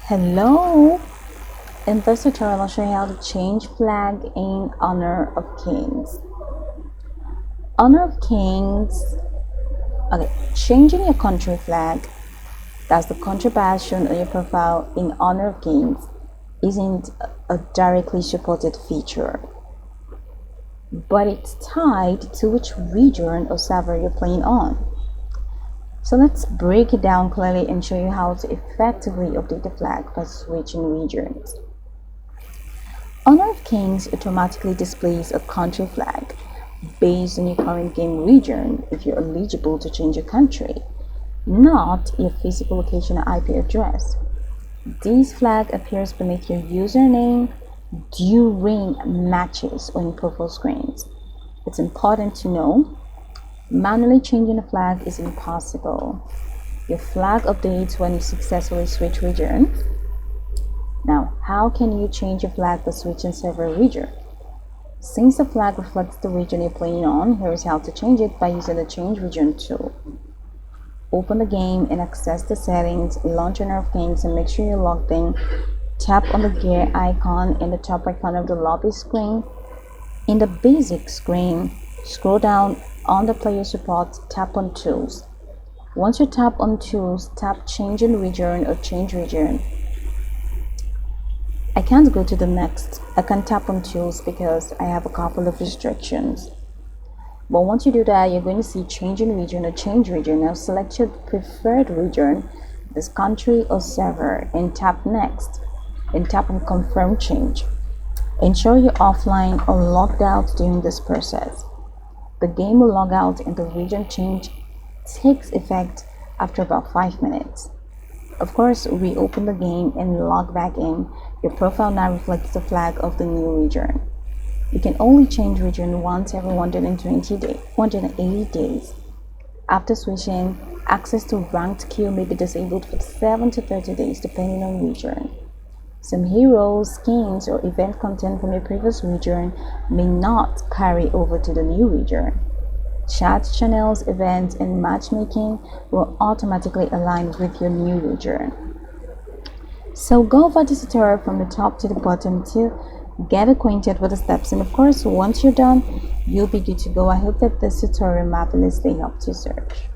Hello! In this tutorial, I'll show you how to change flag in Honor of Kings. Honor of Kings, okay, changing your country flag, that's the country badge shown on your profile in Honor of Kings, isn't a directly supported feature, but it's tied to which region or server you're playing on. So let's break it down clearly and show you how to effectively update the flag by switching regions. Honor of Kings automatically displays a country flag based on your current game region if you're eligible to change your country, not your physical location or IP address. This flag appears beneath your username during matches or in profile screens. It's important to know manually changing a flag is impossible. Your flag updates when you successfully switch region. Now, how can you change your flag by switching server region? Since the flag reflects the region you're playing on, here is how to change it by using the Change Region tool. Open the game and access the settings, launch Honor of Kings and make sure you're logged in. Tap on the gear icon in the top right corner of the lobby screen. In the basic screen, scroll down on the player support, tap on Tools. Once you tap on Tools, tap Change in Region or Change Region. I can't go to the next. I can't tap on Tools because I have a couple of restrictions. But once you do that, you're going to see Change in Region or Change Region. Now select your preferred region, this country or server, and tap Next. And tap on Confirm Change. Ensure you're offline or logged out during this process. The game will log out and the region change takes effect after about 5 minutes. Of course, reopen the game and log back in. Your profile now reflects the flag of the new region. You can only change region once every 180 days. After switching, access to ranked queue may be disabled for 7 to 30 days depending on region. Some heroes, skins, or event content from your previous region may not carry over to the new region. Chat channels, events, and matchmaking will automatically align with your new region. So go over this tutorial from the top to the bottom to get acquainted with the steps, and of course once you're done, you'll be good to go. I hope that this tutorial marvelously helped you search.